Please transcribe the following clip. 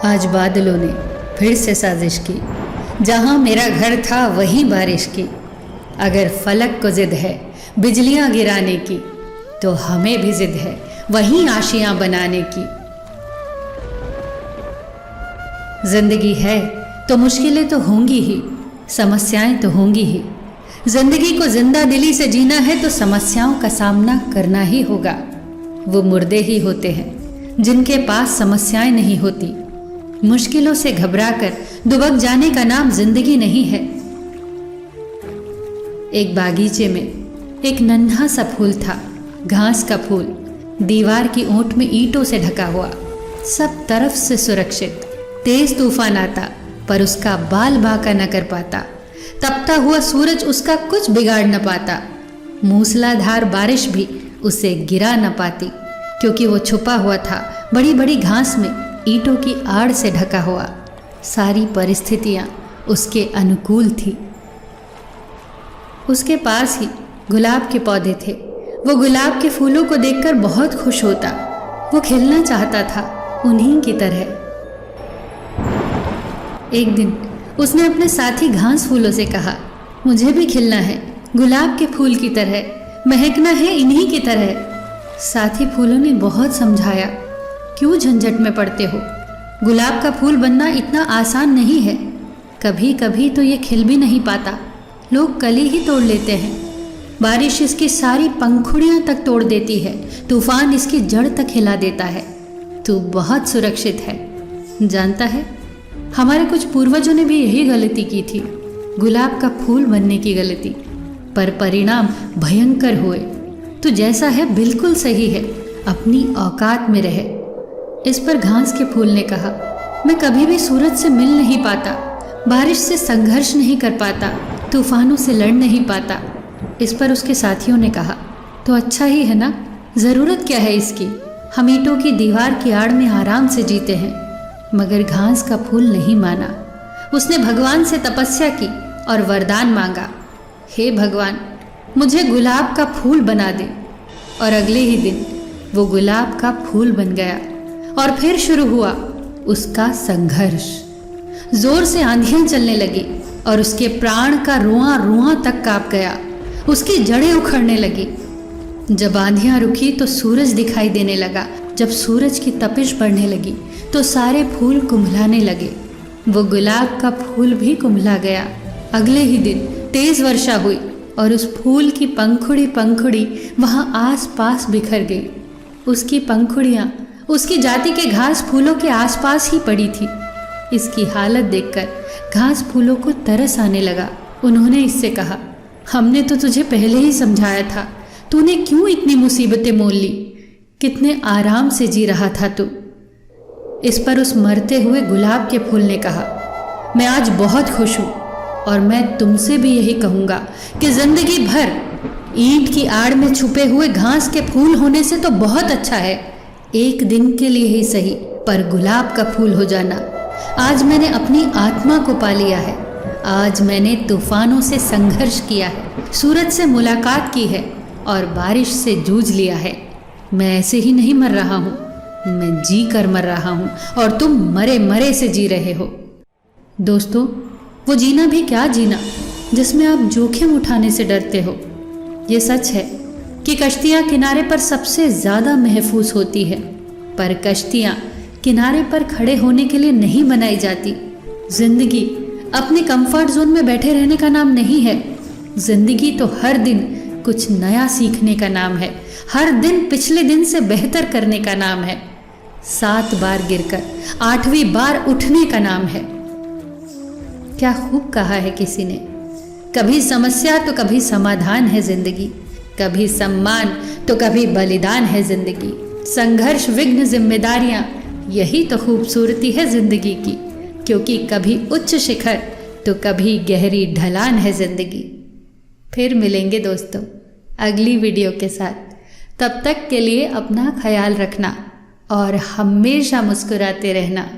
आज बादलों ने फिर से साजिश की, जहाँ मेरा घर था वहीं बारिश की। अगर फलक को जिद है बिजलियाँ गिराने की, तो हमें भी जिद है वहीं आशियाँ बनाने की। जिंदगी है तो मुश्किलें तो होंगी ही, समस्याएं तो होंगी ही। जिंदगी को जिंदा दिली से जीना है तो समस्याओं का सामना करना ही होगा। वो मुर्दे ही होते हैं जिनके पास समस्याएं नहीं होती। मुश्किलों से घबराकर दुबक जाने का नाम जिंदगी नहीं है। एक बागीचे में एक नन्हा सा फूल था, घास का फूल, दीवार की ओट में ईंटों से ढका हुआ, सब तरफ से सुरक्षित। तेज तूफान आता पर उसका बाल बांका न कर पाता। तपता हुआ सूरज उसका कुछ बिगाड़ न पाता। मूसलाधार बारिश भी उसे गिरा न पाती, क्योंकि वो छुपा हुआ था बड़ी बड़ी घास में, ईंटों की आड़ से ढका हुआ। सारी परिस्थितियां उसके अनुकूल थी। उसके पास ही गुलाब के पौधे थे। वो गुलाब के फूलों को देखकर बहुत खुश होता। वो खिलना चाहता था उन्हीं की तरह। एक दिन उसने अपने साथी घास फूलों से कहा, मुझे भी खिलना है गुलाब के फूल की तरह, महकना है इन्हीं की तरह। साथी फूलों ने बहुत समझाया, क्यों झंझट में पड़ते हो, गुलाब का फूल बनना इतना आसान नहीं है। कभी कभी तो ये खिल भी नहीं पाता, लोग कली ही तोड़ लेते हैं। बारिश इसकी सारी पंखुड़ियां तक तोड़ देती है, तूफान इसकी जड़ तक हिला देता है। तू बहुत सुरक्षित है। जानता है, हमारे कुछ पूर्वजों ने भी यही गलती की थी, गुलाब का फूल बनने की गलती, पर परिणाम भयंकर हुए। तू जैसा है बिल्कुल सही है, अपनी औकात में रहे। इस पर घास के फूल ने कहा, मैं कभी भी सूरज से मिल नहीं पाता, बारिश से संघर्ष नहीं कर पाता, तूफानों से लड़ नहीं पाता। इस पर उसके साथियों ने कहा, तो अच्छा ही है ना, ज़रूरत क्या है इसकी, हम ईंटों की दीवार की आड़ में आराम से जीते हैं। मगर घास का फूल नहीं माना। उसने भगवान से तपस्या की और वरदान मांगा, हे भगवान, मुझे गुलाब का फूल बना दे। और अगले ही दिन वो गुलाब का फूल बन गया। और फिर शुरू हुआ उसका संघर्ष। जोर से आंधियां चलने लगी और उसके प्राण का रुआं रुआं तक कांप गया। उसकी जड़ें उखड़ने लगी। जब आंधियां रुकी तो सूरज दिखाई देने लगा। जब सूरज की तपिश बढ़ने लगी तो सारे फूल कुम्हलाने लगे। वो गुलाब का फूल भी कुम्हला गया। अगले ही दिन तेज वर्षा हुई और उस फूल की पंखुड़ी वहां आस पास बिखर गई। उसकी पंखुड़ियां उसकी जाति के घास फूलों के आसपास ही पड़ी थी। इसकी हालत देखकर घास फूलों को तरस आने लगा। उन्होंने इससे कहा, हमने तो तुझे पहले ही समझाया था, तूने क्यों इतनी मुसीबतें मोल ली, कितने आराम से जी रहा था तू। इस पर उस मरते हुए गुलाब के फूल ने कहा, मैं आज बहुत खुश हूँ और मैं तुमसे भी यही कहूँगा कि जिंदगी भर ईंट की आड़ में छुपे हुए घास के फूल होने से तो बहुत अच्छा है, एक दिन के लिए ही सही, पर गुलाब का फूल हो जाना। आज मैंने अपनी आत्मा को पा लिया है। आज मैंने तूफानों से संघर्ष किया है, सूरज से मुलाकात की है और बारिश से जूझ लिया है। मैं ऐसे ही नहीं मर रहा हूँ, मैं जी कर मर रहा हूँ और तुम मरे मरे से जी रहे हो। दोस्तों, वो जीना भी क्या जीना जिसमें आप जोखिम उठाने से डरते हो। ये सच है कि कश्तियाँ किनारे पर सबसे ज़्यादा महफूज होती है, पर कश्तियाँ किनारे पर खड़े होने के लिए नहीं बनाई जाती। जिंदगी अपने कंफर्ट जोन में बैठे रहने का नाम नहीं है। जिंदगी तो हर दिन कुछ नया सीखने का नाम है, हर दिन पिछले दिन से बेहतर करने का नाम है। 7 बार गिरकर 8वीं बार उठने का नाम है। क्या खूब कहा है किसी ने, कभी समस्या तो कभी समाधान है जिंदगी, कभी सम्मान तो कभी बलिदान है जिंदगी। संघर्ष, विघ्न, जिम्मेदारियां, यही तो खूबसूरती है जिंदगी की, क्योंकि कभी उच्च शिखर तो कभी गहरी ढलान है जिंदगी। फिर मिलेंगे दोस्तों अगली वीडियो के साथ। तब तक के लिए अपना ख्याल रखना और हमेशा मुस्कुराते रहना।